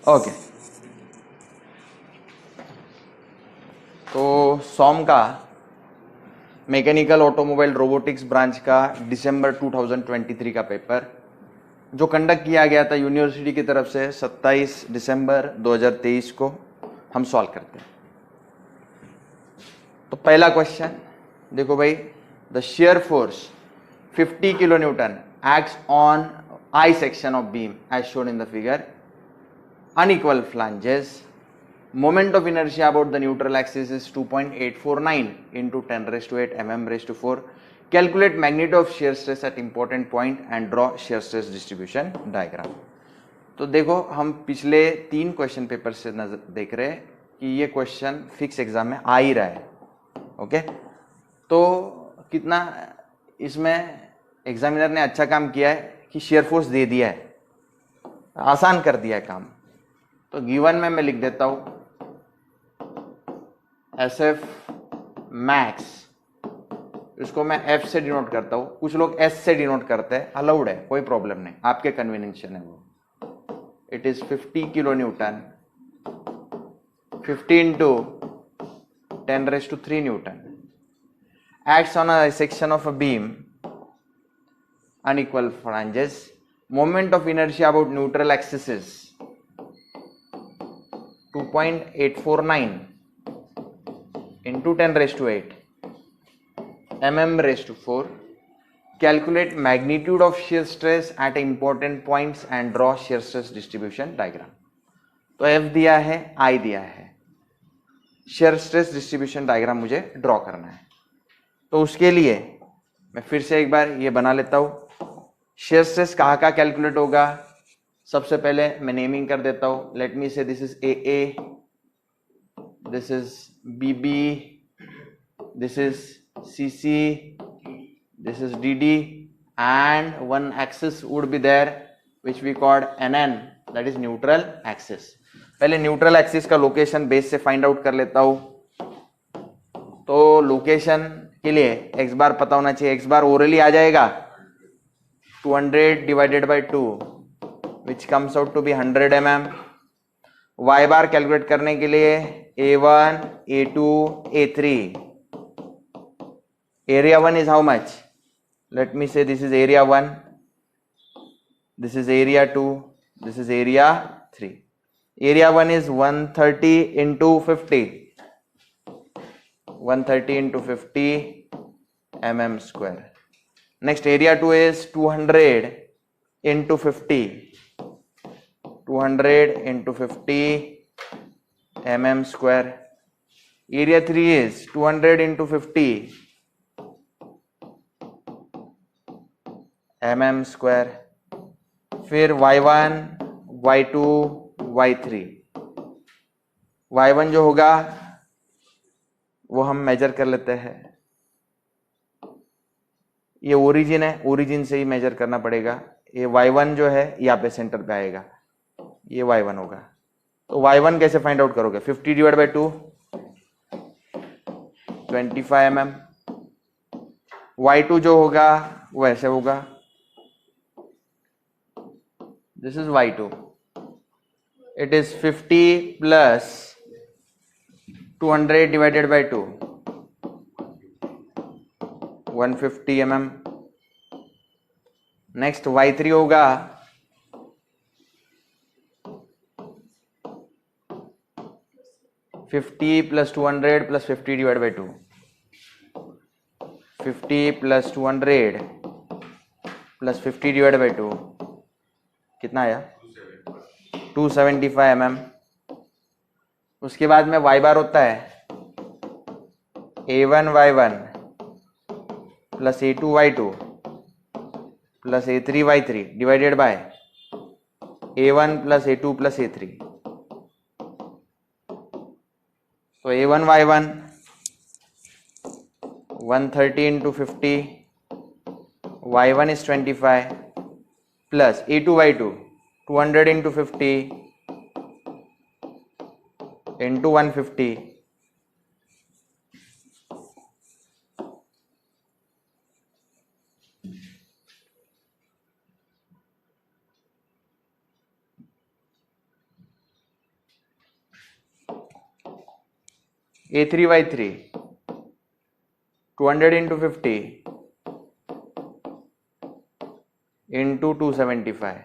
Okay, तो सॉम का mechanical automobile robotics branch का दिसंबर 2023 का पेपर जो कंडक्ट किया गया था यूनिवर्सिटी की तरफ से 27 दिसंबर 2023 को हम सॉल्व करते हैं। तो पहला क्वेश्चन देखो भाई, the shear force 50 kilo Newton acts on I section of beam as shown in the figure, unequal flanges, moment of inertia about the neutral axis is 2.849 into 10 raised to 8 mm raised to 4. Calculate magnitude of shear stress at important point and draw shear stress distribution diagram. तो देखो, हम पिछले 3 question paper से नजर देख रहे हैं कि ये क्वेश्चन फिक्स एग्जाम में आ ही रहा है। ओके, तो कितना इसमें एग्जामिनर ने अच्छा काम किया है कि शेयर फोर्स दे दिया है, आसान कर दिया है काम। तो गिवन में मैं लिख देता हूं SF मैक्स, इसको मैं F से डिनोट करता हूं, कुछ लोग S से डिनोट करते हैं, अलाउड है, कोई प्रॉब्लम नहीं, आपके कन्वीनियंस है वो। It is 50 kilo Newton 50 into 10 raised to 3 Newton acts on a section of a beam, unequal flanges, moment of inertia about neutral axis is 2.849 into 10 raised to 8 mm raised to 4. Calculate magnitude of shear stress at important points and draw shear stress distribution diagram. तो F दिया है, I दिया है, shear stress distribution diagram मुझे draw करना है। तो उसके लिए मैं फिर से एक बार ये बना लेता हूं। शेयर स्ट्रेस कहाँ का कैलकुलेट होगा, सबसे पहले मैं नेमिंग कर देता हूं। Late me say this is AA, this is BB, this is CC, this is DD, and one axis would be there which we called NN, that is neutral axis. पहले neutral axis का location base से find out कर लेता हूं। तो location के लिए x बार पता होना चाहिए, एक्स बार ओरली आ जाएगा 200 divided by 2 which comes out to be 100 mm। Y bar calculate करने के लिए A1 A2 A3, area 1 is how much, let me say this is area 1, this is area 2, this is area 3। Area 1 is 130 into 50, 130 into 50 mm square. Next, area 2 is 200 into 50, 200 into 50 mm square. Area 3 is 200 into 50 mm square. फिर y1, y2, y3, y1 जो होगा वो हम major कर लेते हैं। ये origin है, ओरिजिन से ही मेजर करना पड़ेगा। ये y1 जो है यहाँ पे सेंटर पे आएगा, ये y1 होगा। तो y1 कैसे फाइंड आउट करोगे, 50 डिवाइड बाय 2 25 mm। y2 जो होगा वो ऐसे होगा, this is y2, it is 50 plus 200 divided by 2, 150 mm। Next y3 होगा 50 plus 200 plus 50 divided by 2, 50 plus 200 plus 50 divided by 2 कितना आया, 275 mm। उसके बाद में y बार होता है A1 y1 plus A2 y2 plus A3 y3 divided by A1 plus A2 plus A3। तो A1 y1 130 into 50, y1 is 25 plus A2 y2 200 into 50 into 150 A3Y3 200 into 50 into 275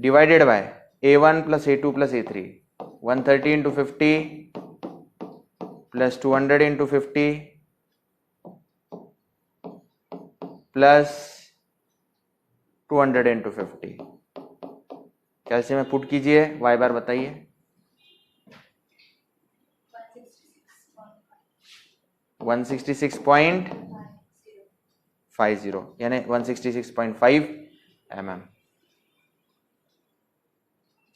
divided by A1 plus A2 plus A3 130 into 50 plus 200 into 50 plus 200 into 50 calcium में put कीजिए y बार बताइए 166.50 यानी 166.5 mm.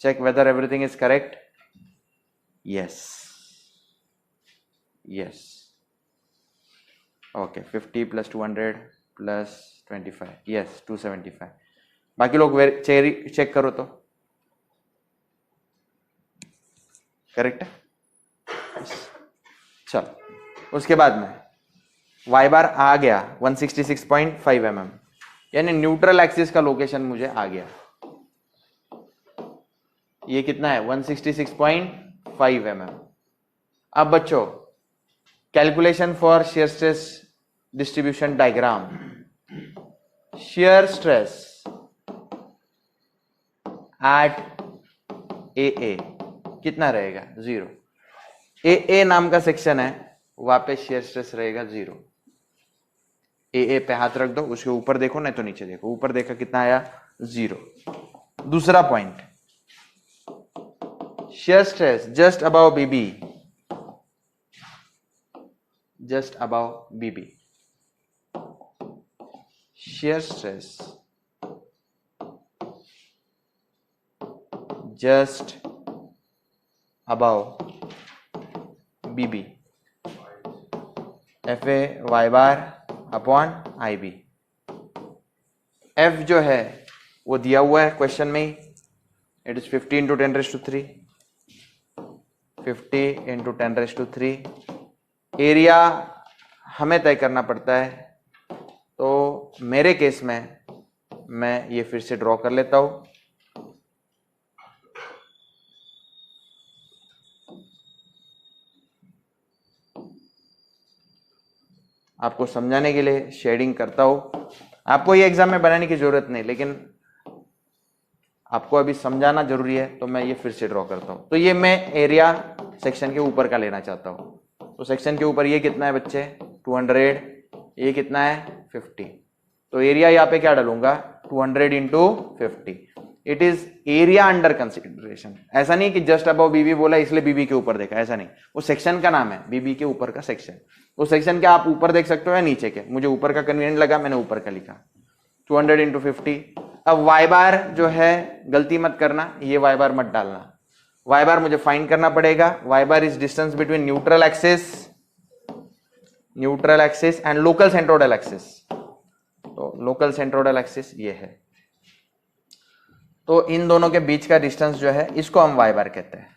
Check whether everything is correct. Yes. Okay, 50 plus 200 plus 25. Yes, 275. बाकी लोग check करो तो correct है. चलो उसके बाद में y बार आ गया 166.5 mm, यानी न्यूट्रल एक्सिस का लोकेशन मुझे आ गया. ये कितना है 166.5 mm. अब बच्चों calculation for shear stress distribution diagram. Shear stress eight AA कितना रहेगा 0. AA नाम का सेक्शन है, वहां पे शियर स्ट्रेस रहेगा 0. AA पे हाथ रख दो, उसके ऊपर देखो नहीं तो नीचे देखो. ऊपर देखा कितना आया 0. दूसरा point shear stress just above BB, just above BB. Shear stress just above BB. FA y bar upon IB. F जो है वो दिया हुआ है क्वेश्चन में ही. It is 50 into 10 raised to 3. 50 into 10 raised to 3. Area हमें तय करना पड़ता है, तो मेरे केस में मैं ये फिर से ड्रॉ कर लेता हूं. आपको समझाने के लिए शेडिंग करता हूं. आपको ये एग्जाम में बनाने की जरूरत नहीं, लेकिन आपको अभी समझाना जरूरी है, तो मैं ये फिर से ड्रॉ करता हूं. तो ये मैं एरिया सेक्शन के ऊपर का लेना चाहता हूं. तो सेक्शन के ऊपर ये कितना है बच्चे 200, ये कितना है 50. तो एरिया यहाँ पे क्या डालूंगा 200 into 50. It is area under consideration. ऐसा नहीं कि जस्ट अबव बीबी बोला इसलिए बीबी के ऊपर देखा, ऐसा नहीं. वो सेक्शन का नाम है, बीबी के ऊपर का सेक्शन. वो सेक्शन क्या आप ऊपर देख सकते हो या नीचे के. मुझे ऊपर का कन्वीनियंट लगा, मैंने ऊपर का लिखा 200 इंटू 50. अब y बार जो है गलती मत करना, ये y बार मत डालना. y बार मुझे फाइंड करना पड़ेगा. y bar is distance between neutral axis and local centroidal axis. तो लोकल सेंट्रोइडल एक्सिस ये है, तो इन दोनों के बीच का डिस्टेंस जो है इसको हम y बार कहते हैं.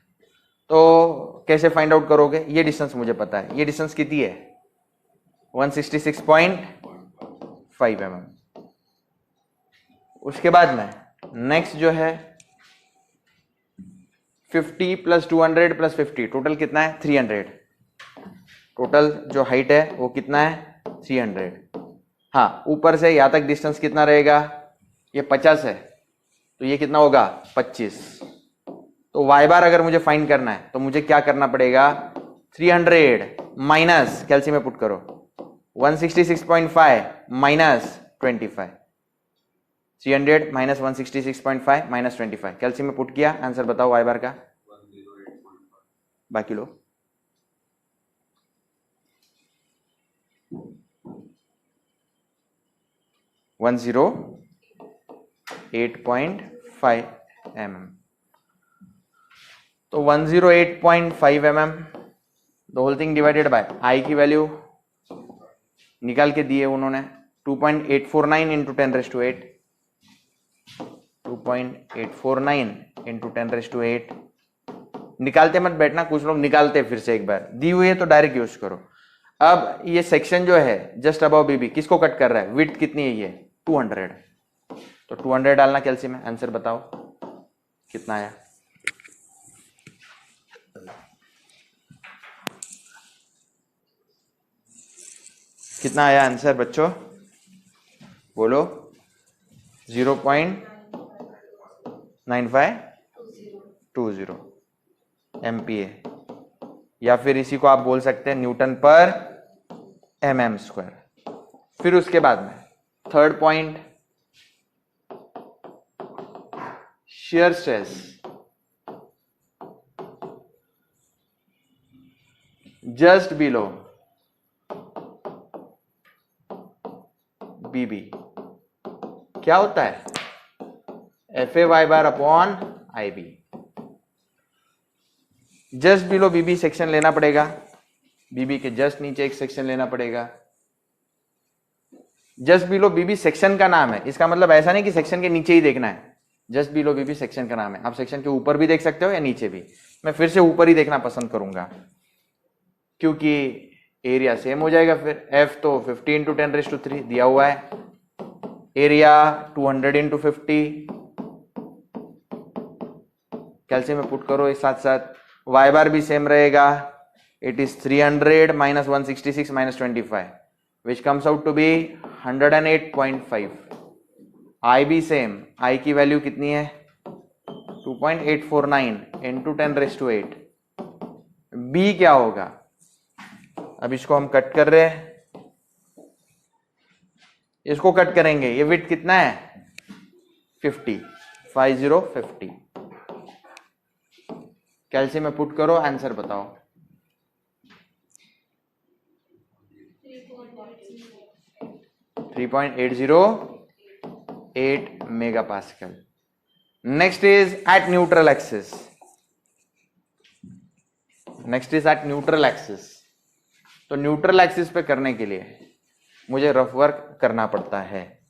तो कैसे फाइंड आउट करोगे, ये डिस्टेंस मुझे पता है. ये डिस्टेंस कितनी है 166.5 mm. उसके बाद में नेक्स्ट जो है 50 प्लस 200 प्लस 50 टोटल कितना है 300. टोटल जो हाइट है वो कितना है 300. हाँ, ऊपर से यहां तक डिस्टेंस कितना रहेगा, ये 50 है, तो ये कितना होगा 25. तो y बार अगर मुझे फाइंड करना है तो मुझे क्या करना पड़ेगा 300 माइनस कैलसियम में पुट करो 166.5 माइनस 25. 300 माइनस 166.5 माइनस 25 कैलसियम में पुट किया. आंसर बताओ y बार का. 108.5. बाकी लो 108.5 mm. तो 108.5 mm the whole thing divided by I की वैल्यू निकाल के दिए उन्होंने 2.849 into 10 raise to 8. 2.849 into 10 raise to 8. निकालते मत बैठना, कुछ लोग निकालते फिर से एक बार. दी हुई है तो डायरेक्ट यूज करो. अब ये सेक्शन जो है जस्ट अबव बीबी किसको कट कर रहा है, विड्थ कितनी है ये 200. तो 200 डालना कैल्सियम में. आंसर बताओ कितना आया कितना आया आंसर बच्चों, बोलो। 0.9520 MPa, या फिर इसी को आप बोल सकते हैं न्यूटन पर mm²। फिर उसके बाद में third point, shear stress just below BB क्या होता है, FA y bar upon IB। Just below BB section लेना पड़ेगा, BB के जस्ट नीचे एक सेक्शन लेना पड़ेगा। जस्ट बिलो BB सेक्शन का नाम है, इसका मतलब ऐसा नहीं कि सेक्शन के नीचे ही देखना है, जस्ट बिलो BB सेक्शन का नाम है। आप सेक्शन के ऊपर भी देख सकते हो या नीचे भी, मैं फिर से ऊपर ही देखना पसंद करूंगा क्योंकि एरिया सेम हो जाएगा। फिर F तो 50 × 10⁻³ दिया हुआ है, एरिया 200 × 50, कैल्शियम में पुट करो इस साथ साथ। y बार भी सेम रहेगा, it is 300 - 166 - 25 which comes out to be 108.5। I भी सेम, I की वैल्यू कितनी है 2.849 × 10⁸ B क्या होगा, अब इसको हम कट कर रहे हैं, इसको कट करेंगे, ये विड्थ कितना है 50 कैल्शियम में पुट करो, आंसर बताओ। 3.808 megapascal। Next is at neutral axis, next is at neutral axis. तो न्यूट्रल एक्सिस पे करने के लिए मुझे रफ वर्क करना पड़ता है।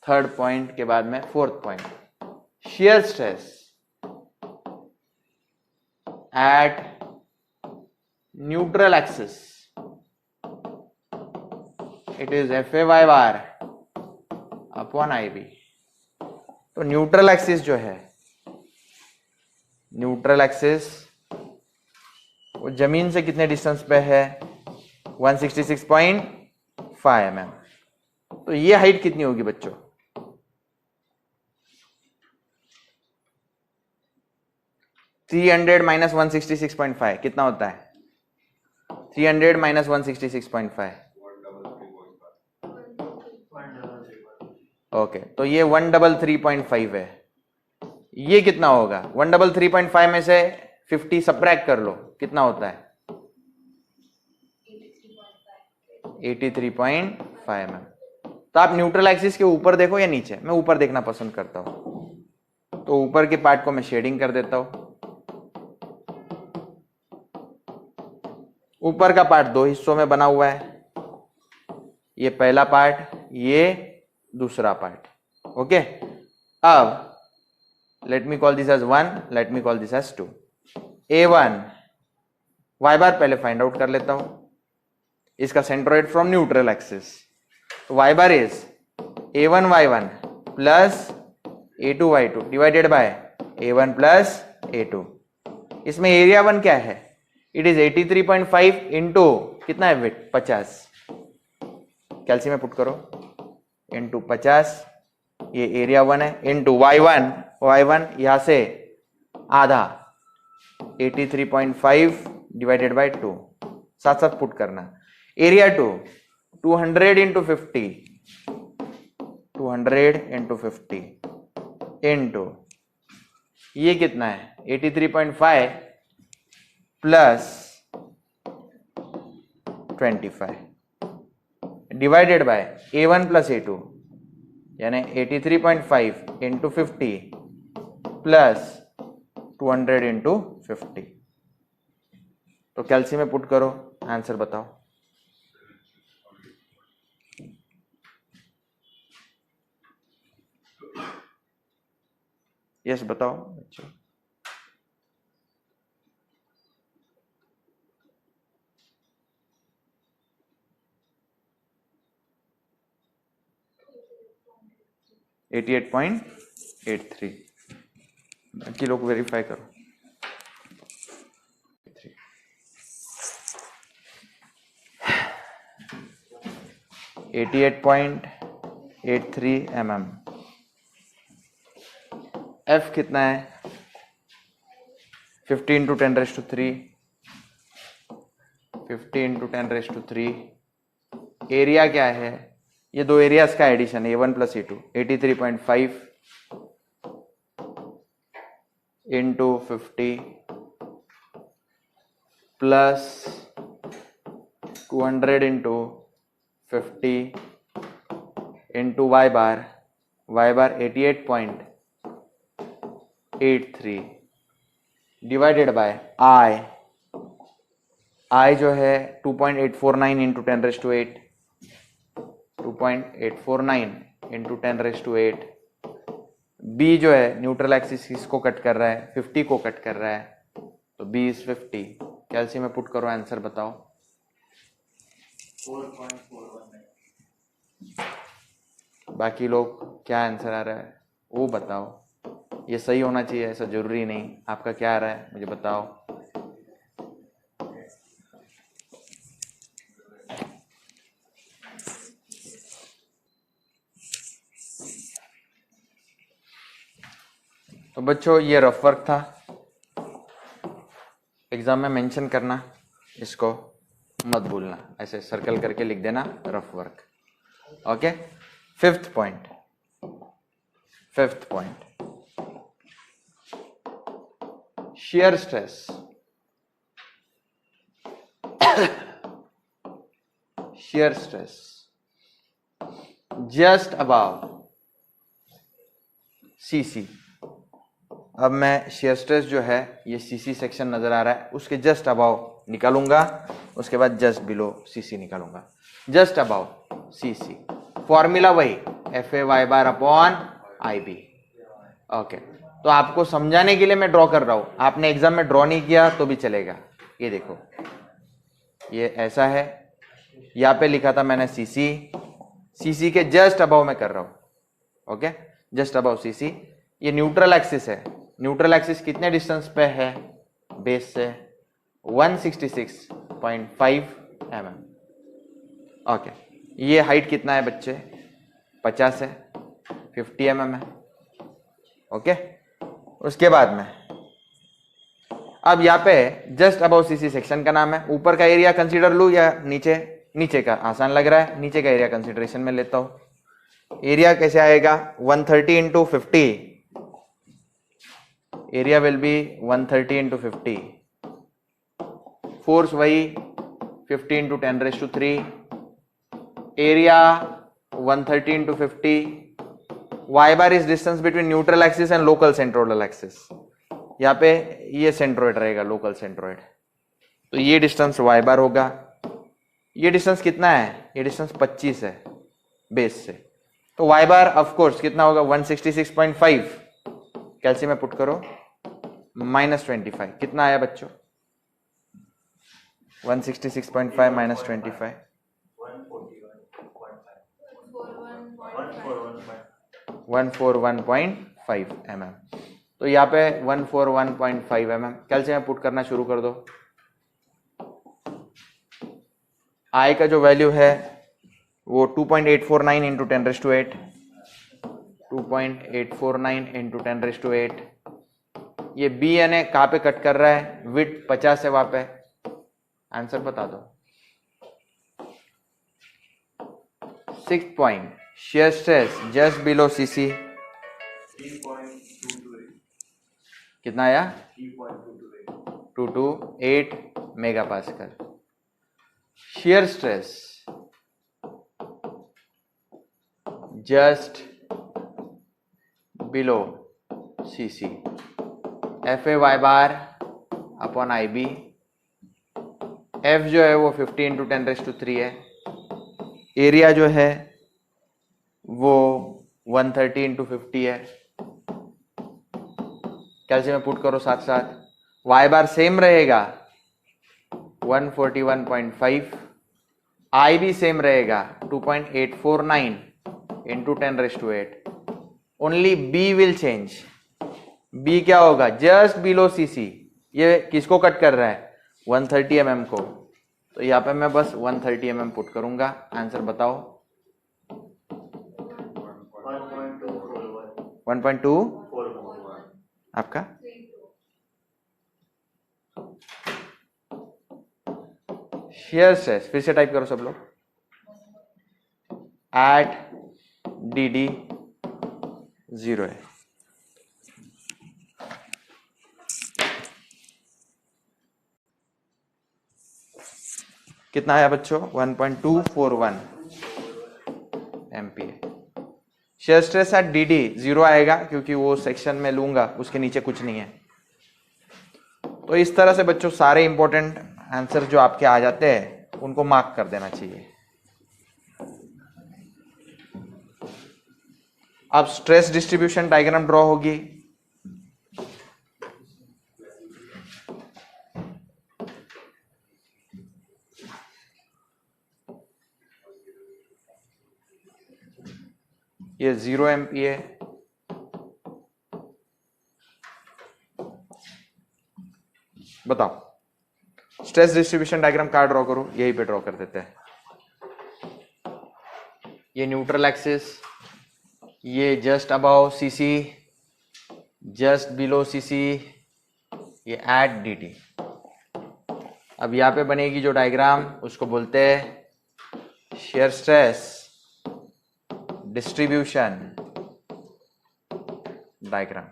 थर्ड पॉइंट के बाद में fourth point, shear stress at neutral axis, it is FA y bar upon IB। तो न्यूट्रल एक्सिस जो है, न्यूट्रल एक्सिस वो जमीन से कितने डिस्टेंस पे है 166.5 mm। तो ये हाइट कितनी होगी बच्चों, 300 - 166.5 कितना होता है 300 - 166.5। ओके, तो ये 133.5 है। ये कितना होगा 133.5 में से 50 सबट्रैक्ट कर लो, कितना होता है 83.5 mm। तो आप न्यूट्रल एक्सिस के ऊपर देखो या नीचे, मैं ऊपर देखना पसंद करता हूं, तो ऊपर के पार्ट को मैं शेडिंग कर देता हूं। ऊपर का पार्ट दो हिस्सों में बना हुआ है, ये पहला पार्ट, ये दूसरा पार्ट। ओके, अब let me call this as 1, let me call this as 2। A1 y bar पहले फाइंड आउट कर लेता हूं, इसका सेंट्रोइड फ्रॉम न्यूट्रल एक्सिस। तो y bar is A1 y1 plus A2 y2 divided by A1 plus A2। इसमें area 1 क्या है, it is 83.5 into कितना है विड्थ 50, कैल्शियम में पुट करो, इंटू 50, ये एरिया 1 है, इंटू y1 यहां से आधा 83.5 डिवाइडेड बाय 2, साथ साथ पुट करना। एरिया 2 200 इंटू 50, 200 इंटू 50 इंटू ये कितना है 83.5 plus 25 divided by A1 plus A2, यानी 83.5 इंटू 50 प्लस 200 इंटू 50। तो कैल्शियम में पुट करो, आंसर बताओ। यस बताओ बच्चों। $88.83, बाकी लोग वेरीफाई करो। 88.83 mm। F कितना है? 50 into 10⁻³ 50 into 10⁻³। एरिया क्या है? ये दो एरियाज का एडिशन है, A1 + A2। 83.5 into 50 plus 200 into 50 into y bar 88.83 divided by I जो है 2.849 into 10⁻8 2.849 into 10⁻8। B जो है न्यूट्रल एक्सिस किसको कट कर रहा है? 50 को कट कर रहा है, तो B is 50। कैल्शियम में पुट करो, आंसर बताओ। 4.419। बाकी लोग क्या आंसर आ रहा है वो बताओ। ये सही होना चाहिए ऐसा जरूरी नहीं। आपका क्या आ रहा है मुझे बताओ। तो बच्चों ये रफ वर्क था, एग्जाम में मेंशन करना, इसको मत भूलना, ऐसे सर्कल करके लिख देना rough work. Okay, fifth point shear stress shear stress just above CC। अब मैं shear stress जो है ये CC सेक्शन नजर आ रहा है, उसके जस्ट अबाव निकालूंगा, उसके बाद जस्ट बिलो CC निकालूंगा। जस्ट अबाव CC फॉर्मूला वही FA//IB। ओके, तो आपको समझाने के लिए मैं ड्रॉ कर रहा हूं, आपने एग्जाम में ड्रॉ नहीं किया तो भी चलेगा। ये देखो, ये ऐसा है, यहाँ पे लिखा था मैंने CC के जस्ट अबाव में कर रहा हूं। Okay, just above CC। ये न्यूट्रल एक्सिस है, न्यूट्रल एक्सिस कितने डिस्टेंस पे है बेस से? 166.5 mm। ओके, ये हाइट कितना है बच्चे? 50 है, 50 mm है। ओके, उसके बाद में अब यहाँ पे जस्ट अबाउ CC सेक्शन का नाम है। ऊपर का एरिया कंसीडर लूं या नीचे का? आसान लग रहा है, नीचे का एरिया कंसीडरेशन में लेता हूं। एरिया कैसे आएगा? 130 into 50। Area will be 130 into 50। Force वही 50 into 10⁻³ area 130 into 50। y bar is distance between neutral axis and local centroidal axis। यहाँ पे ये सेंट्रोइड रहेगा, लोकल सेंट्रोइड, तो ये डिस्टेंस y bar होगा। ये डिस्टेंस कितना है? ये डिस्टेंस 25 है बेस से, तो y bar ऑफ कोर्स कितना होगा? 166.5। कैल्शियम में पुट करो -25। कितना आया बच्चों? 166.5 - 25 141.5 mm। तो यहाँ पे 141.5 mm। कैल्शियम पुट करना शुरू कर दो। I का जो वैल्यू है वो 2.849 into 10⁻8 2.849 into 10⁻8। ये B यानी कहाँ पे कट कर रहा है? विड्थ 50 है वहां पे। आंसर बता दो। 6th point, shear stress just below CC। 3.228। कितना आया? 3.228 megapascal. shear stress just below CC FA//IB। F जो है वो 50 into 10⁻³ है। एरिया जो है वो 130 into 50 है। कैल्शियम में पुट करो साथ साथ। y bar सेम रहेगा 141.5। I भी सेम रहेगा 2.849 into 10⁻8। Only B will change. B क्या होगा? Just below CC। ये किसको कट कर रहा है? 130 mm को, तो यहाँ पे मैं बस 130 mm पुट करूंगा। आंसर बताओ। 1.2 आपका शेयर स्ट्रेस, फिर से टाइप करो सब लोग, एट dd 0 है। कितना आया बच्चों? 1.241 MPa। Shear stress eight dd 0 आएगा क्योंकि वो सेक्शन में लूंगा, उसके नीचे कुछ नहीं है। तो इस तरह से बच्चों सारे इंपॉर्टेंट आंसर जो आपके आ जाते हैं उनको मार्क कर देना चाहिए। अब स्ट्रेस डिस्ट्रीब्यूशन डायग्राम ड्रॉ होगी। ये 0 MPa, बताओ स्ट्रेस डिस्ट्रीब्यूशन डायग्राम कहाँ ड्रॉ करूं? यही पे ड्रॉ कर देते हैं। ये न्यूट्रल एक्सिस, ये just about CC, just below CC, ये एट dt। अब यहाँ पे बनेगी जो डायग्राम उसको बोलते हैं shear stress distribution diagram.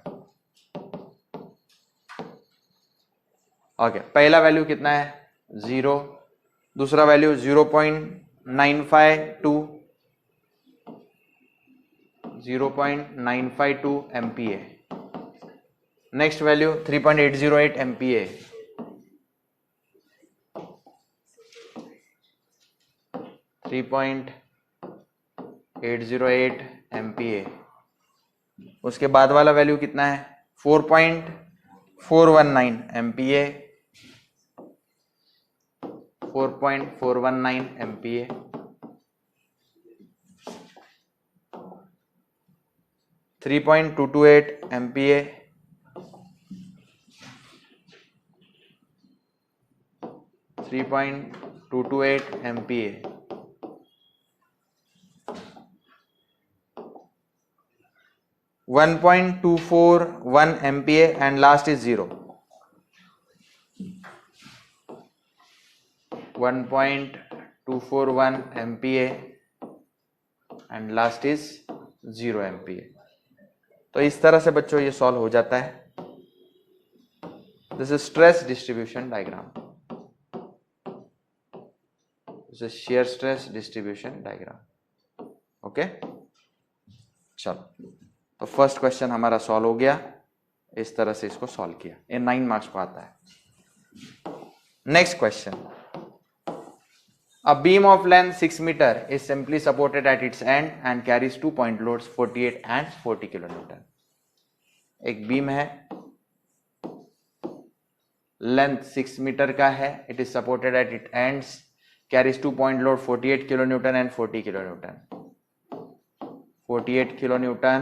Okay, पहला वैल्यू कितना है? 0। दूसरा value 0.952 MPa। Next value 3.808 MPa। 3.808 MPa। उसके बाद वाला वैल्यू कितना है? 4.419 MPa। 4.419 MPa। 3.228 MPa। 3.228 MPa। 1.241 MPa and last is 0. 1.241 MPa and last is 0 MPa। तो इस तरह से बच्चों ये सॉल्व हो जाता है। This is stress distribution diagram, this is shear stress distribution diagram. Okay, चलो तो फर्स्ट क्वेश्चन हमारा सॉल्व हो गया। इस तरह से इसको सॉल्व किया, ये 9 मार्क्स को आता है। Next question, a beam of length 6 meter is simply supported at its end and carries 2 point loads 48 and 40 kilonewton। एक बीम है, लेंथ 6 मीटर का है, it is supported at it ends, carries 2 point load 48 kilonewton and 40 kilonewton। 48 kilonewton,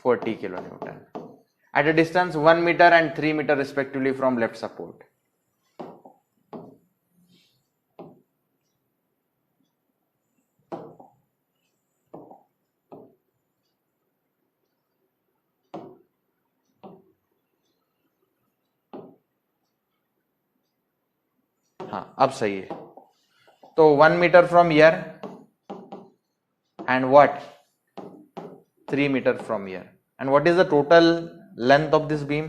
40 kilonewton at a distance 1 meter and 3 meter respectively from left support। हाँ अब सही है। तो 1 meter from here and what 3 meter from here, and what is the total length of this beam?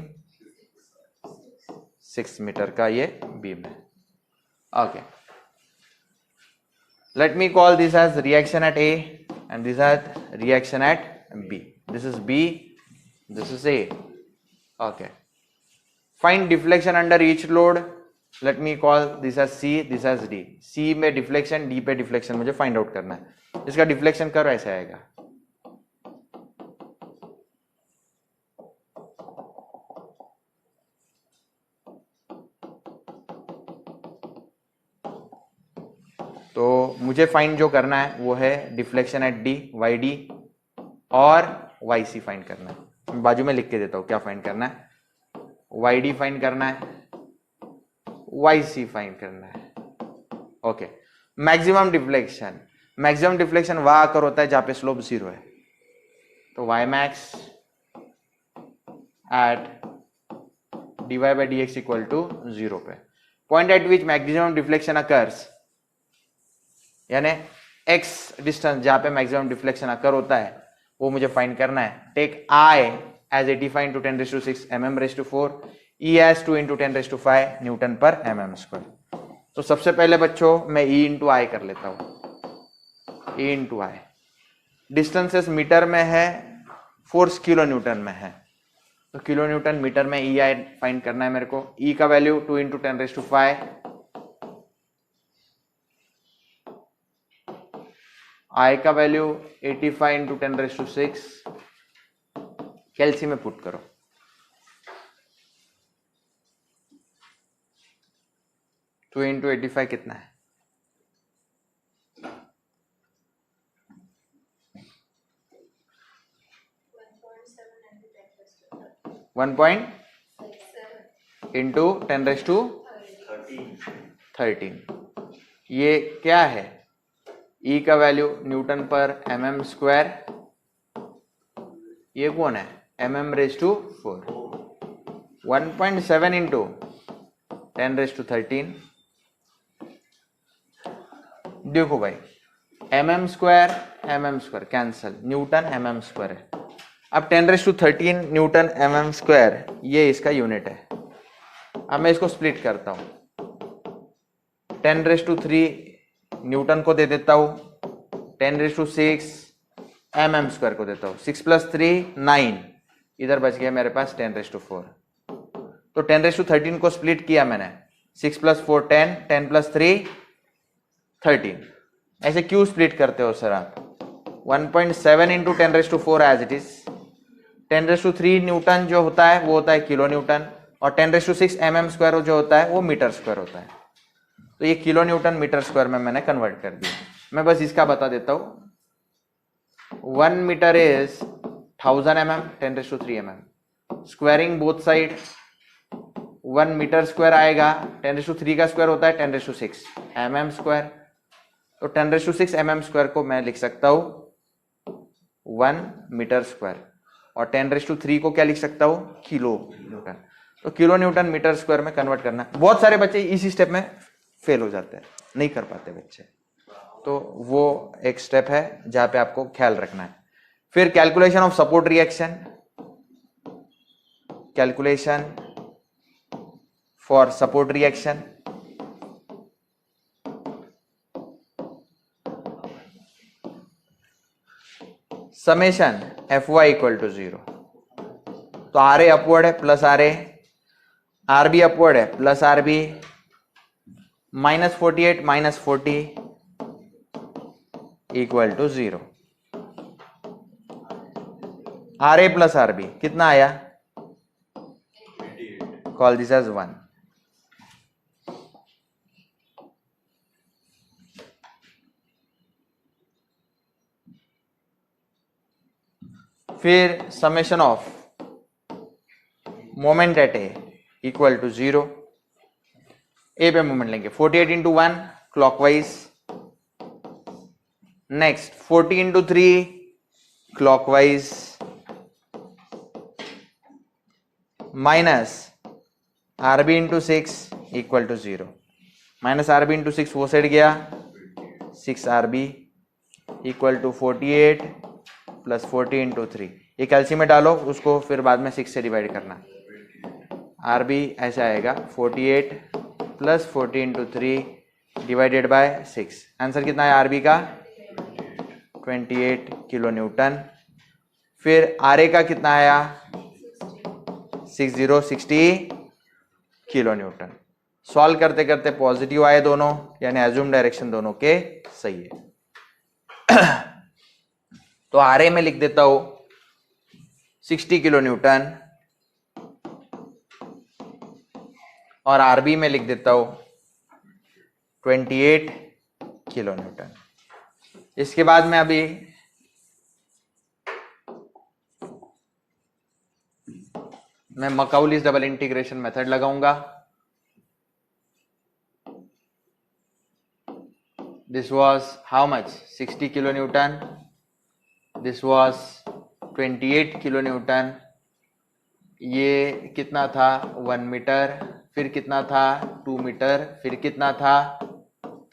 6 meter का ये beam है। Okay, let me call this as reaction at A and this as reaction at B। this is B, this is A। okay, find deflection under each load। let me call this as C, this as D। C में deflection, D पे deflection मुझे find out करना है। इसका deflection curve ऐसे आएगा, तो मुझे फाइंड जो करना है वो है deflection at D, y D और वाई सी फाइंड करना है। मैं बाजू में लिख के देता हूं क्या फाइंड करना है। वाई डी फाइंड करना है, वाई सी फाइंड करना है। ओके, मैक्सिमम डिफ्लेक्शन वहां आकर होता है जहां पे स्लोप 0 है। तो y max at dy by dx equal to 0 पे पॉइंट एट विच मैक्सिमम डिफ्लेक्शन अकर्स, यानी x डिस्टेंस जहां पे मैक्सिमम डिफ्लेक्शन अकर होता है वो मुझे फाइंड करना है. Take I as 85 into 10 raised to 6 mm raised to 4, E as 2 into 10 raised to 5 Newton पर mm स्क्वायर. तो सबसे पहले बच्चों मैं E इंटू आई कर लेता हूं. E इंटू आई डिस्टेंसेस मीटर में है, फोर्स किलो न्यूटन में है, तो किलो न्यूटन मीटर में ई आई फाइंड करना है मेरे को. ई का वैल्यू 2 इंटू 10 रेज टू 5, आई का वैल्यू 85 इंटू 10 रेज टू 6. कैलसी में पुट करो. टू इंटू 85 कितना है? 1 इंटू 10 रेज टू 13. ये क्या है? ई का वैल्यू न्यूटन पर mm स्क्वायर. ये कौन है? mm raise to 4. 1.7 into 10 raise to 13. देखो भाई mm square cancel, newton mm square है. अब 10 raise to 13 newton mm square ये इसका यूनिट है. अब मैं इसको स्प्लिट करता हूं. 10 रेज टू 3 न्यूटन को दे देता हूं, 10 रेज टू 6 mm स्क्वायर को देता हूं. 6 प्लस 3 9, इधर बच गया मेरे पास 10 रेज टू 4. तो 10 रेज टू 13 को स्प्लिट किया मैंने. 6 प्लस 4 10, 10 प्लस 3 13. ऐसे क्यों स्प्लिट करते हो सर आप? 1.7 into 10 raise to 4 as it is. 10 raise to 3 newton जो होता है वो होता है किलो न्यूटन, और 10 रेज टू 6 mm स्क्वायर जो होता है वो मीटर स्क्वायर होता है. तो ये किलो न्यूटन मीटर स्क्वायर में मैंने कन्वर्ट कर दिया. मैं बस इसका बता देता हूं. 1 metre is 1000 mm, 10 raise to 3 mm. Squaring both side 1 metre square आएगा. 10 रेज टू 3 का स्क्वायर होता है 10 रेज टू 6 mm स्क्वायर. तो 10 रेज टू 6 mm स्क्वायर को मैं लिख सकता हूं 1 मीटर स्क्वायर, और 10 रेज टू 3 को क्या लिख सकता हूं? Kilo Newton. तो किलो न्यूटन मीटर स्क्वायर में कन्वर्ट करना. बहुत सारे बच्चे इसी स्टेप में फेल हो जाते हैं, नहीं कर पाते बच्चे. तो वो एक स्टेप है जहां पे आपको ख्याल रखना है. फिर calculation of support reaction, calculation for support reaction. Summation Fy equal to 0. तो आर ए अपवर्ड है plus R A, R B upward है plus R B, -48 -40 equal to 0. R A plus R B कितना आया? Call this as 1. फिर summation of moment at A equal to 0. A पे moment लेंगे 48 into 1 clockwise, next 40 into 3 clockwise, minus R B into 6 equal to 0. Minus R B into 6 वो side गया, 6 R B equal to 48 plus 40 into 3. ये कैल्सी में डालो, उसको फिर बाद में 6 से डिवाइड करना. आर बी ऐसा आएगा 48 plus 40 into 3 divided by 6. Answer कितना है आर बी का? 28 किलो न्यूटन. फिर आर ए का कितना आया? 60 किलो न्यूटन. सॉल्व करते करते पॉजिटिव आए दोनों, यानी एज्यूम डायरेक्शन दोनों के सही है. तो आर ए में लिख देता हूं 60 किलो न्यूटन, और आरबी में लिख देता हूं 28 किलो न्यूटन. इसके बाद में अभी मैं मकाउलिस डबल इंटीग्रेशन मेथड लगाऊंगा. This was how much? 60 kilo Newton. This was 28 kilo Newton, ये कितना था 1 मीटर, फिर कितना था 2 मीटर, फिर कितना था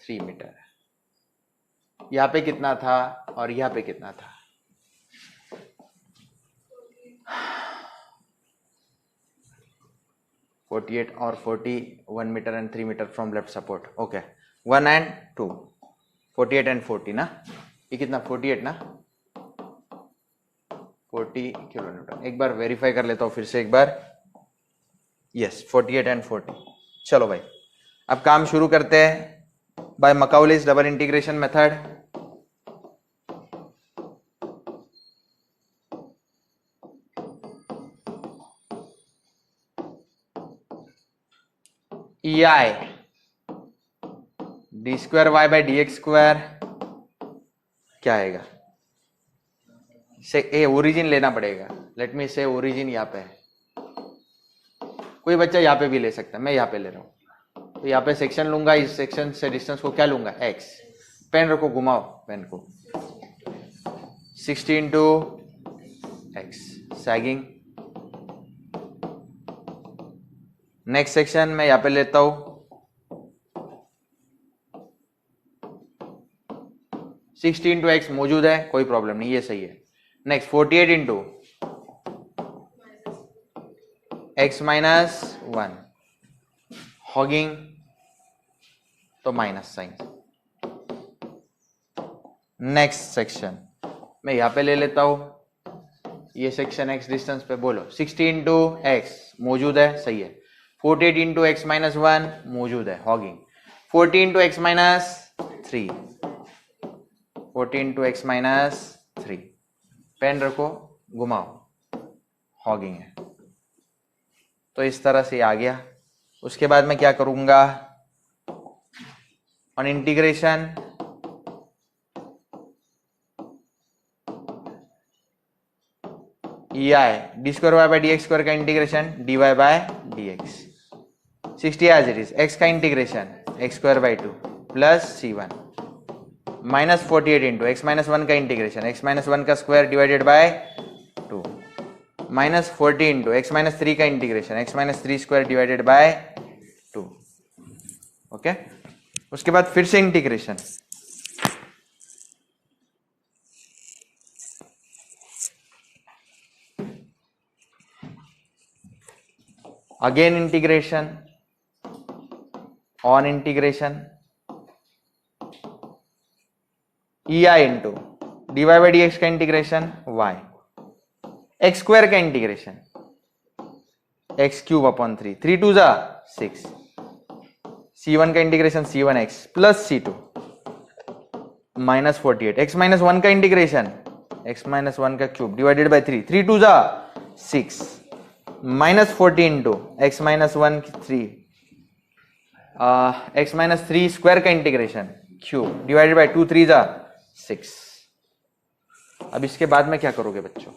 3 मीटर, यहाँ पे कितना था और यहाँ पे कितना था। (48 और 40, 1 metre and 3 metre from left support. Okay, 1 and 2, 48 and 40 ना, ये कितना 48 ना, 40 किलो न्यूटन. एक बार वेरीफाई कर लेता हूँ फिर से एक बार. Yes, 48 and 40. चलो भाई, अब काम शुरू करते हैं by Macaulay's double integration method. EI d square y by d x square क्या आएगा. से ए ओरिजिन लेना पड़ेगा. लेट मी से ओरिजिन यहाँ पे है. कोई बच्चा यहाँ पे भी ले सकता है, मैं यहाँ पे ले रहा हूँ. तो यहाँ पे सेक्शन लूंगा, इस सेक्शन से डिस्टेंस को क्या लूंगा x. पेन रखो, घुमाओ पेन को. 60 into x sagging. Next section मैं यहाँ पे लेता हूं 60 into x मौजूद है, कोई प्रॉब्लम नहीं, ये सही है. Next 48 into x minus 1 hugging, तो माइनस साइन. नेक्स्ट सेक्शन मैं यहाँ पे ले लेता हूं, ये सेक्शन x डिस्टेंस पे बोलो. 60 into x मौजूद है, सही है. 48 into x minus 1 मौजूद है, hugging. 40 into x minus 3, 40 into x minus 3. Pen रखो, घुमाओ, हॉगिंग है. तो इस तरह से आ गया. उसके बाद मैं क्या करूंगा, on integration EI d square y by d x square का integration dy by dx. 60 as it is. x का integration x square by 2 plus c1 minus 48 into x minus 1 का इंटीग्रेशन x माइनस 1 का square divided by 2 minus 40 into x minus 3 का integration x minus 3 square divided by 2. Okay, उसके बाद फिर से integration. Again integration, on integration EI into dy by d x का integration y, x square का integration x cube upon 3, 3 2 जा 6, c1 का integration c1x plus c2 minus 48, x minus 1 का integration x minus 1 का क्यूब डिवाइडेड बाई 3, 3 2 जा 6 minus 40 into x minus 1 3 x minus 3 square का integration cube divided by 2 3 जा 6. अब इसके बाद में क्या करोगे बच्चों,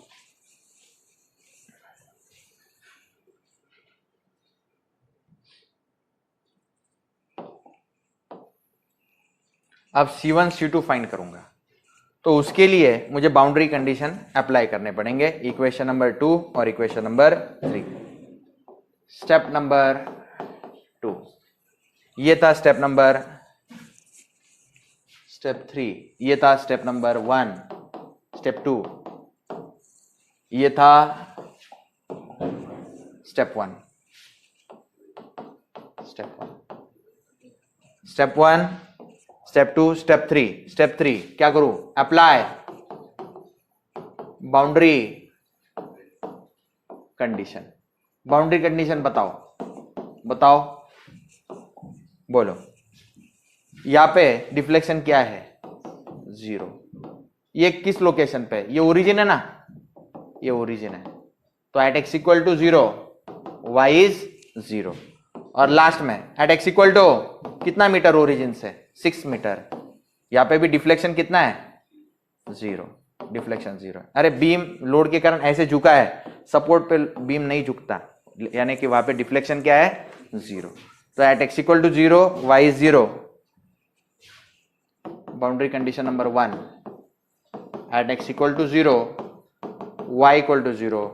अब C1 C2 फाइंड करूंगा. तो उसके लिए मुझे बाउंड्री कंडीशन अप्लाई करने पड़ेंगे, इक्वेशन नंबर 2 और इक्वेशन नंबर 3. स्टेप नंबर 2 ये था, स्टेप 3 ये था, स्टेप नंबर 1, स्टेप 2 ये था, step 1, step 1, step 2, step 3. Step 3 क्या करूं, apply boundary condition. Boundary condition बताओ बोलो. यहां पे डिफ्लेक्शन क्या है 0. ये किस लोकेशन पे, ये ओरिजिन है ना, ये ओरिजिन है. तो at x equal to 0 y is 0. और लास्ट में एट x इक्वल टू कितना मीटर ओरिजिन से 6 मीटर. यहां पे भी डिफ्लेक्शन कितना है 0, डिफ्लेक्शन 0. अरे बीम लोड के कारण ऐसे झुका है, सपोर्ट पे बीम नहीं झुकता, यानी कि वहां पे डिफ्लेक्शन क्या है 0. तो at x equal to 0 y is 0. Boundary condition number 1, at x equal to 0 y equal to 0.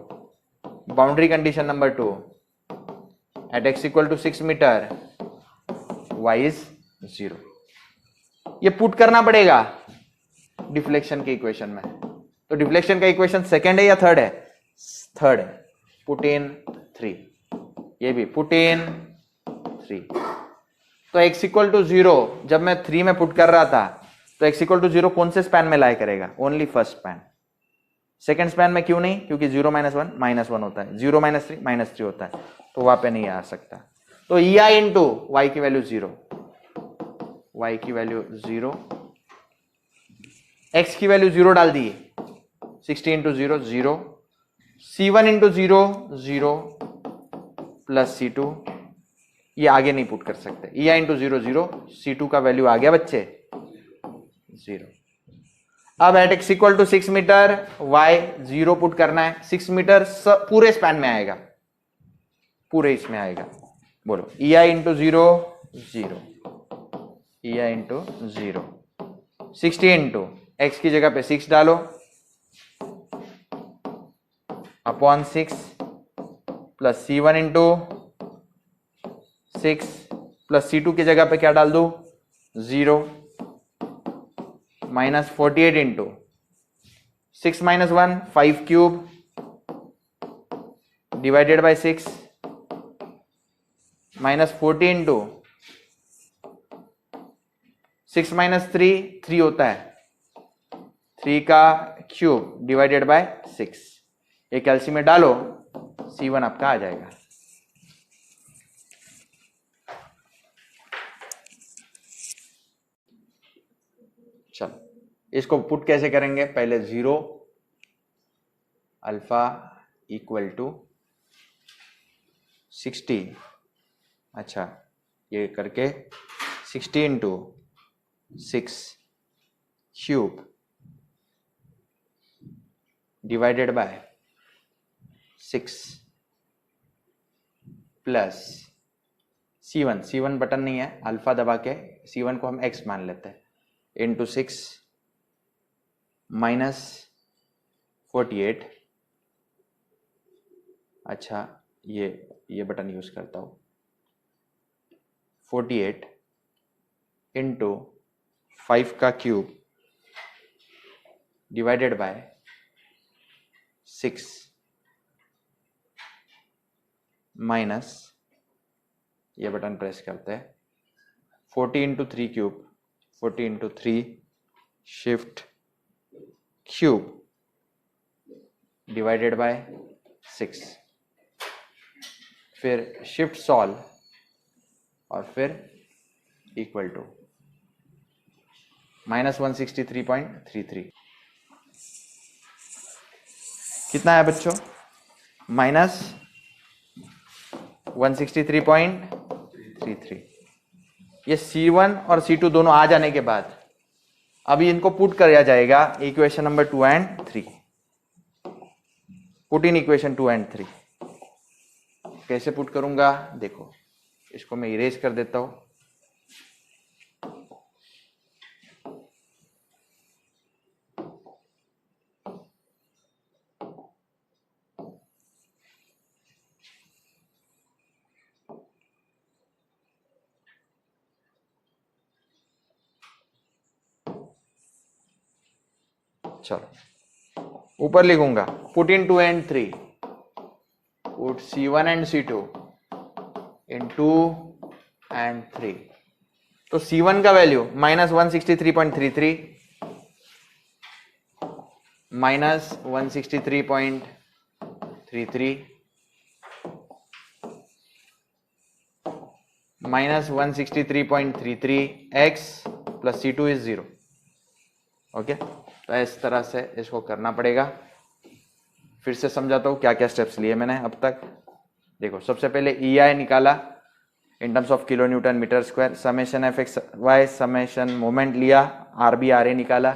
Boundary condition number 2, at x equal to 6 metre y is 0. ये पुट करना पड़ेगा डिफ्लेक्शन के इक्वेशन में. तो डिफ्लेक्शन का इक्वेशन सेकंड है या third है? थर्ड है. Put in 3. ये भी पुट इन 3. तो x इक्वल टू 0 जब मैं 3 में पुट कर रहा था तो x इक्वल टू 0 कौन से स्पैन में लाई करेगा? Only first span. Second span में क्यों नहीं? क्योंकि 0 -1 -1 होता है, 0 -3 -3 होता है, तो वहां पे नहीं आ सकता. तो EI इंटू y की वैल्यू 0, y की वैल्यू 0, x की वैल्यू 0 डाल दिए. 60 into 0 0, C1 into 0 0 plus C2. ये आगे नहीं पुट कर सकते. EI इंटू 0 0, C2 का वैल्यू आ गया बच्चे 0. अब at x equal to 6 metre y 0 put करना है. 6 मीटर पूरे स्पैन में आएगा, पूरे इसमें आएगा. बोलो EI into 0 0, EI into 0, 60 into x की जगह पे 6 डालो upon 6 plus C1 into 6 plus C2 की जगह पे क्या डाल दू? 0 minus 48 into 6 minus 1 5 cube divided by 6 minus 40 into 6 minus 3 3 होता है, 3 का क्यूब डिवाइडेड बाय 6. ये कैल्सी में डालो, C1 आपका आ जाएगा. चलो इसको पुट कैसे करेंगे? पहले 0 अल्फा इक्वल टू 60. अच्छा ये करके 60 into 6 cube divided by 6 plus C1 button नहीं है, अल्फा दबा के C1 को हम x मान लेते हैं, इंटू 6 माइनस 48. अच्छा ये बटन यूज करता हूं. 48 इंटू 5 का क्यूब डिवाइडेड बाय 6 माइनस, ये बटन प्रेस करते हैं, 40 into 3 cube, 40 into 3 shift cube divided by 6, फिर शिफ्ट सॉल्व और फिर इक्वल टू माइनस 163.33. कितना है बच्चों? माइनस 163.33. ये C1 और C2 दोनों आ जाने के बाद अभी इनको पुट किया जाएगा equation number 2 and 3. Put in equation 2 and 3. कैसे पुट करूंगा देखो, इसको मैं इरेज कर देता हूं. चलो ऊपर लिखूंगा put in 2 and 3, put C1 and C2 in 2 and 3. तो C1 का value minus 163.33 minus 163.33 minus 163.33 x plus C2 is 0. Okay, तो इस तरह से इसको करना पड़ेगा. फिर से समझाता हूँ क्या क्या स्टेप्स लिए मैंने अब तक. देखो सबसे पहले EI निकाला in terms of kilo newton metre square, summation FXY, summation moment लिया, RB RA निकाला,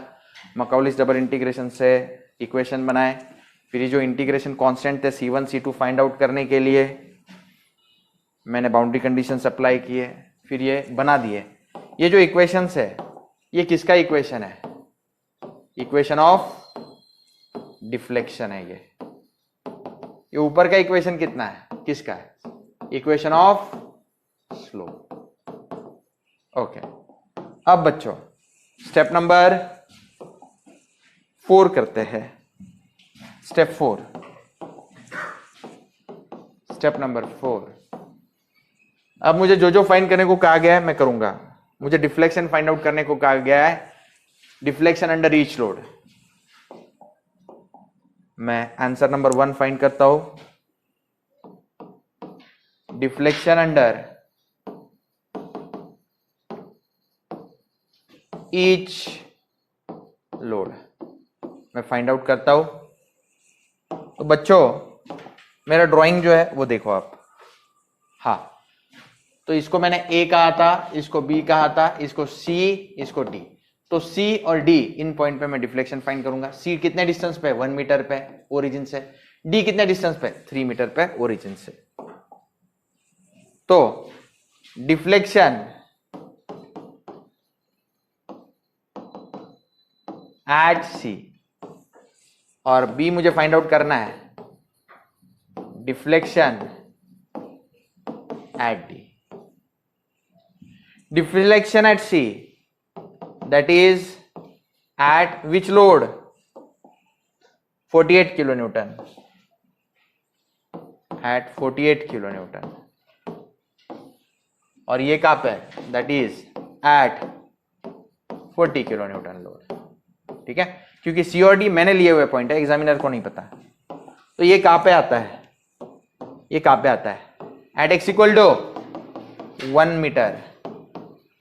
मकौलिस डबल इंटीग्रेशन से इक्वेशन बनाए. फिर जो इंटीग्रेशन कांस्टेंट थे C1 C2 फाइंड आउट करने के लिए मैंने बाउंड्री कंडीशन अप्लाई किए, फिर ये बना दिए. ये जो इक्वेशंस है ये किसका इक्वेशन है? इक्वेशन ऑफ डिफ्लेक्शन है ये. ये ऊपर का इक्वेशन कितना है, किसका है, इक्वेशन ऑफ स्लोप। ओके, अब बच्चों स्टेप नंबर 4 करते हैं। Step 4, step number 4। अब मुझे जो जो फाइंड करने को कहा गया है मैं करूंगा। मुझे डिफ्लेक्शन फाइंड आउट करने को कहा गया है, डिफ्लेक्शन अंडर ईच लोड। मैं आंसर नंबर 1 फाइंड करता हूं, डिफ्लेक्शन अंडर ईच लोड मैं फाइंड आउट करता हूं। तो बच्चों मेरा ड्राइंग जो है वो देखो आप। हाँ, तो इसको मैंने ए कहा था, इसको बी कहा था, इसको सी, इसको डी। तो सी और डी इन पॉइंट पे मैं डिफ्लेक्शन फाइंड करूंगा। सी कितने डिस्टेंस पे, 1 मीटर पे ओरिजिन से। डी कितने डिस्टेंस पे, 3 मीटर पे ओरिजिन से। तो डिफ्लेक्शन एट सी और बी मुझे फाइंड आउट करना है deflection at D. Deflection at C, that is at which load, 48 kilonewton, at 48 kilonewton। और ये कहां पे है, that is at 40 kilonewton load. ठीक है, क्योंकि सी और डी मैंने लिए हुए पॉइंट है, एग्जामिनर को नहीं पता। तो ये कहां पे आता है, ये कहां पे आता है, at x equal to 1 metre,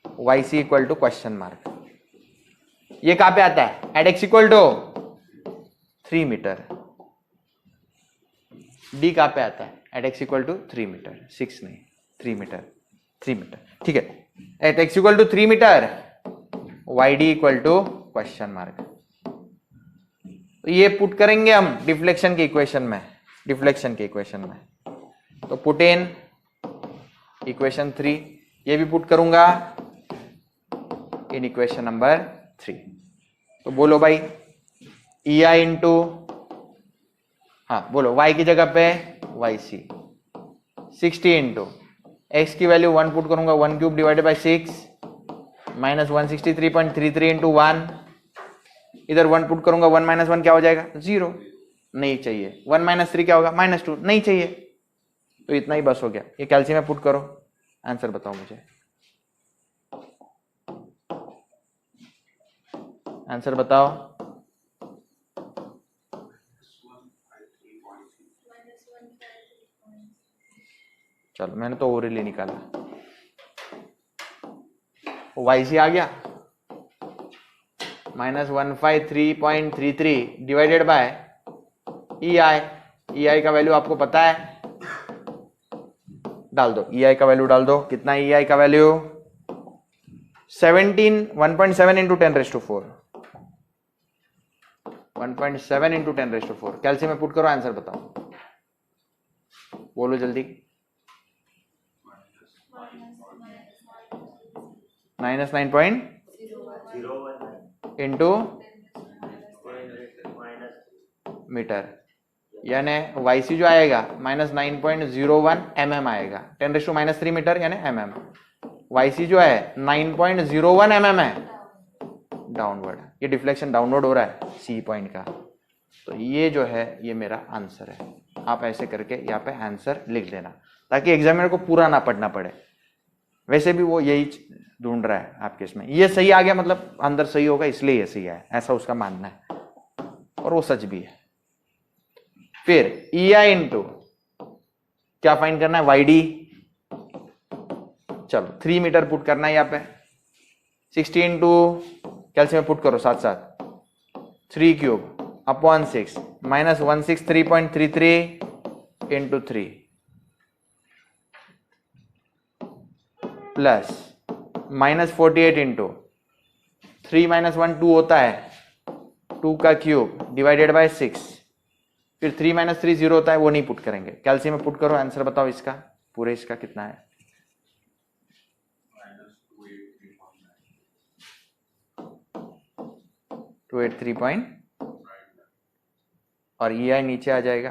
y C equal to question mark. ये कहां पे आता है, at x equal to 3 metre. D कहां पे आता है, at x equal to 3 metre, 6 नहीं 3 मीटर, 3 मीटर। ठीक है, at x equal to 3 metre, y D equal to question mark. तो ये पुट करेंगे हम डिफ्लेक्शन के इक्वेशन में, डिफ्लेक्शन के इक्वेशन में। तो पुट इन इक्वेशन 3, ये भी पुट करूंगा इन इक्वेशन नंबर 3। तो बोलो भाई ई आई इंटू, हाँ बोलो y की जगह पे वाई सी, 60 इंटू एक्स की वैल्यू 1 पुट करूंगा, 1 cube divided by 6 minus 163.33 into 1। इधर 1 पुट करूंगा, 1 माइनस 1 क्या हो जाएगा, 0। नहीं चाहिए। 1 माइनस 3 क्या होगा, -2, नहीं चाहिए। तो इतना ही बस हो गया। ये कैल्शियम में पुट करो, आंसर बताओ मुझे, आंसर बताओ। चलो मैंने तो ओरली निकाला, वाई सी आ गया -153.33 डिवाइडेड बाय ई आई। ई आई का वैल्यू आपको पता है, डाल दो ई आई का वैल्यू डाल दो। कितना ई आई का वैल्यू, 1.7 इंटू 10⁻⁴, 1.7 इंटू 10⁻⁴। कैल्शियम में पुट करो, आंसर बताओ, बोलो जल्दी। -9.01 इंटू मीटर, यानी वाई सी जो आएगा -9.01 mm आएगा, 10⁻³ मीटर यानी mm। वाई सी जो है 9.01 mm है डाउनवर्ड। ये डिफ्लेक्शन डाउनवर्ड हो रहा है सी पॉइंट का। तो ये जो है ये मेरा आंसर है। आप ऐसे करके यहाँ पे आंसर लिख देना ताकि एग्जामिनर को पूरा ना पढ़ना पड़े। वैसे भी वो यही ढूंढ रहा है आपके इसमें, ये सही आ गया मतलब अंदर सही होगा इसलिए ये सही है, ऐसा उसका मानना है और वो सच भी है। फिर ई आई इंटू क्या फाइंड करना है, वाई डी। चलो 3 मीटर पुट करना है यहाँ पे, 60 इंटू कैल्शियम में पुट करो साथ साथ, 3 cube upon 6 minus 163.33 into 3 plus -48 into 3 minus 1 2 होता है, 2 का क्यूब डिवाइडेड बाय 6। फिर 3 माइनस 3 0 होता है, वो नहीं पुट करेंगे। कैल्शियम में पुट करो, आंसर बताओ इसका, पूरे इसका कितना है, -283. और ई आई नीचे आ जाएगा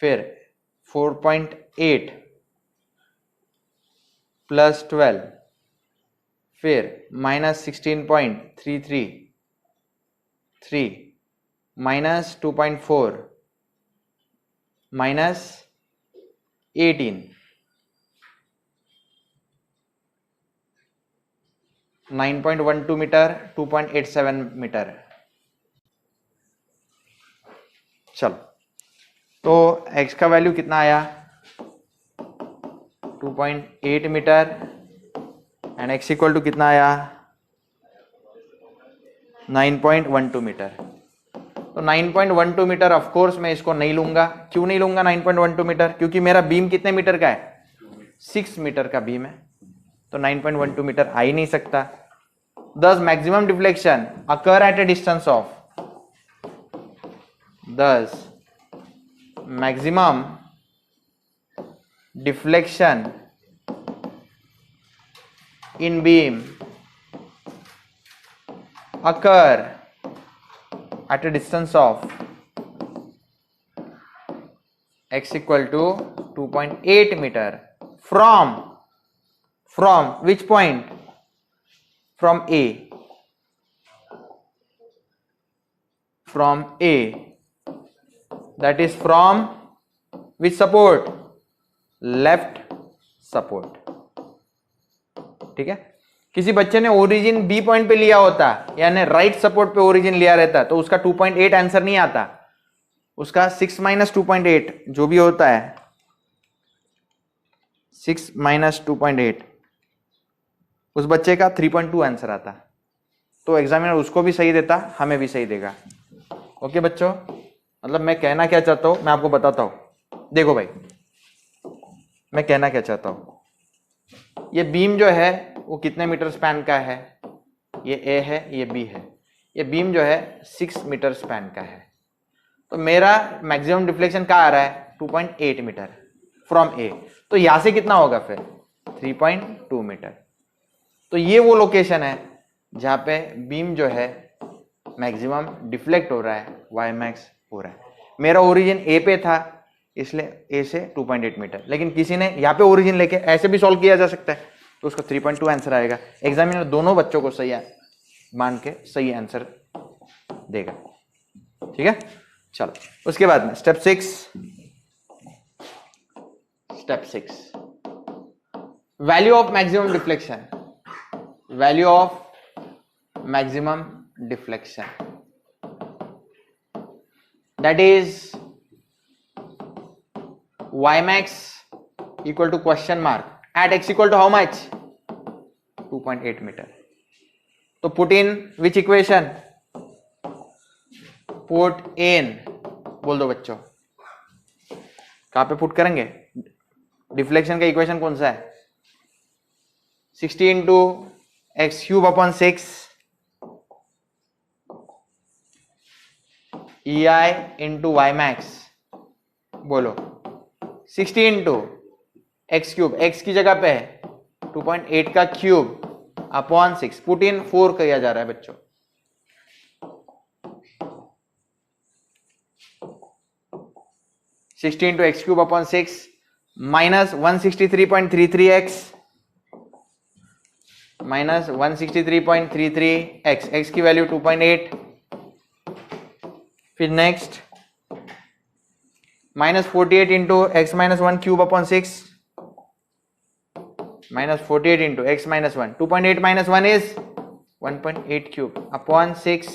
फिर 4.8 प्लस 12, फिर -16.333 माइनस 2.4 माइनस 18, 9.12 मीटर, 2.87 मीटर। चलो, तो x का वैल्यू कितना आया 2.8 metre and x equal to कितना आया 9.12 मीटर। तो 9.12 मीटर ऑफ कोर्स मैं इसको नहीं लूंगा। क्यों नहीं लूंगा 9.12 मीटर? क्योंकि मेरा बीम कितने मीटर का है 6 मीटर का बीम है, तो 9.12 मीटर आ ही नहीं सकता। Thus maximum deflection occur at a distance of, thus maximum deflection in beam occur at a distance of x equal to 2.8 meter from which point? From A, that is from which support? Left support. ठीक है, किसी बच्चे ने origin B point पे लिया होता यानी right support पे ओरिजिन लिया रहता तो उसका 2.8 आंसर नहीं आता, उसका 6 माइनस 2.8 जो भी होता है 6 माइनस 2.8 उस बच्चे का 3.2 आंसर आता। तो एग्जामिनर उसको भी सही देता, हमें भी सही देगा। ओके बच्चों, मतलब मैं कहना क्या चाहता हूं मैं आपको बताता हूं। देखो भाई, मैं कहना क्या चाहता हूं, ये बीम जो है वो कितने मीटर स्पैन का है? ये ए है, ये बी है। ये बीम जो है 6 मीटर स्पैन का है, तो मेरा मैक्सिमम डिफ्लेक्शन कहाँ आ रहा है 2.8 मीटर फ्रॉम ए। तो यहां से कितना होगा फिर 3.2 मीटर। तो ये वो लोकेशन है जहां पे बीम जो है मैक्सिमम डिफ्लेक्ट हो रहा है, वाई मैक्स हो रहा है। मेरा ओरिजिन ए पे था इसलिए ए से 2.8 मीटर, लेकिन किसी ने यहाँ पे ओरिजिन लेके ऐसे भी सॉल्व किया जा सकता है, तो उसका 3.2 आंसर आएगा। एग्जामिनर दोनों बच्चों को सही मान के सही आंसर देगा। ठीक है, चलो उसके बाद में step 6 value of maximum deflection. Value of maximum deflection, that is y max equal to question mark at x equal to how much 2.8 meter. तो put in which equation? put in, बोल दो बच्चों, कहां पे पुट करेंगे? Deflection का equation कौन सा है? 60 इंटू एक्स क्यूब अपॉन 6 ई आई इंटू वाई मैक्स। बोलो 60 इंटू एक्स क्यूब, एक्स की जगह पे है 2.8 का क्यूब अपॉन 6, पुट इन 4 किया जा रहा है बच्चों। Sixty into x cube upon 6 minus 163.33x minus 163.33x, x की वैल्यू 2.8। फिर next minus 48 into x minus 1 cube upon 6 minus 48 into x minus 1, 2.8 minus 1 is 1.8 cube upon 6।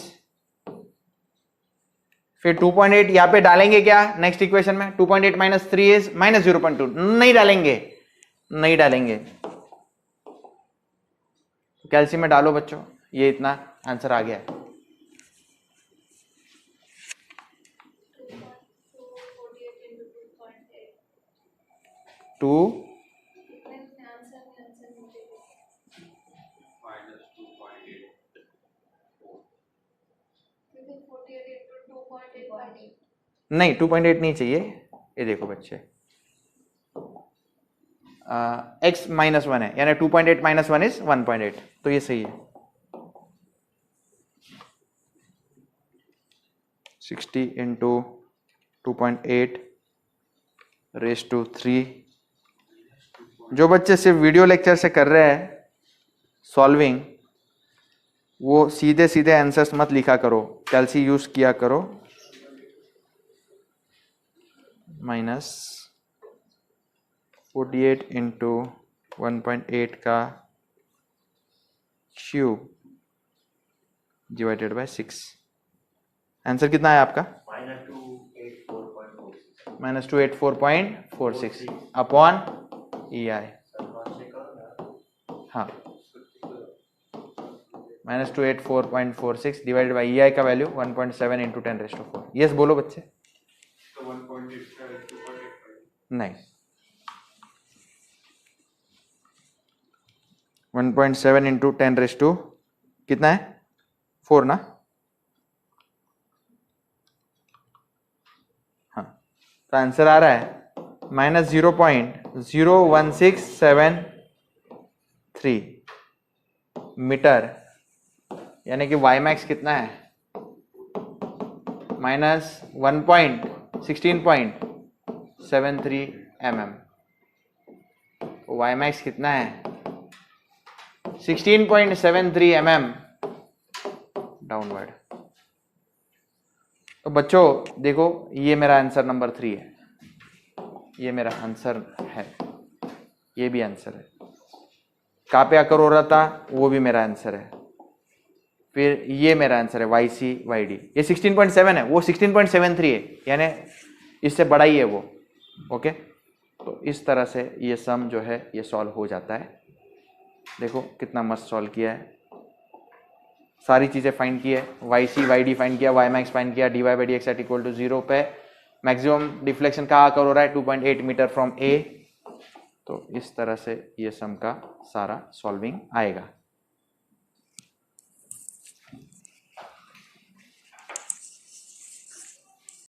फिर 2.8 यहां पे डालेंगे क्या नेक्स्ट इक्वेशन में? 2.8 माइनस 3 इज माइनस 0.2, नहीं डालेंगे। कैल्शियम में डालो बच्चों, ये इतना आंसर आ गया है। टू नहीं 2.8 नहीं चाहिए। ये देखो बच्चे x माइनस 1 है यानी 2.8 माइनस 1 इज 1.8, तो ये सही है। 60 इंटू 2.8 रेस टू 3। जो बच्चे सिर्फ वीडियो लेक्चर से कर रहे हैं सॉल्विंग, वो सीधे सीधे आंसर्स मत लिखा करो, कैलसी यूज किया करो। -48 इंटू 1.8 का क्यूब डिवाइडेड बाय 6। आंसर कितना है आपका? -284.46 अपॉन EI। हाँ, -284.46 डिवाइडेड बाई EI का वैल्यू 1.7 इंटू 10⁻⁴। यस बोलो बच्चे। तो 1.8 नहीं, 1.7 इंटू 10⁻, कितना है? 4 ना? हाँ, तो आंसर आ रहा है -0.01673 मीटर, यानी कि वाई मैक्स कितना है? -1.16.73 mm। वाई मैक्स कितना है? 16.73 mm डाउनवर्ड। तो बच्चों देखो, ये मेरा आंसर नंबर 3 है, ये मेरा आंसर है, ये भी आंसर है। कहाँ पे आकर हो रहा था वो भी मेरा आंसर है। फिर ये मेरा आंसर है YC YD। ये 16.7 है, वो 16.73 है, यानी इससे बड़ा ही है वो। ओके, तो इस तरह से ये सम जो है ये सॉल्व हो जाता है। देखो कितना मस्त सॉल्व किया है, सारी चीज़ें फाइंड की है, YC YD फाइंड किया, Y मैक्स फाइंड किया, dy/dx = 0 पे मैक्सिमम डिफ्लेक्शन कहाँ आकर हो रहा है? 2.8 मीटर फ्रॉम A। तो इस तरह से ये सम का सारा सॉल्विंग आएगा।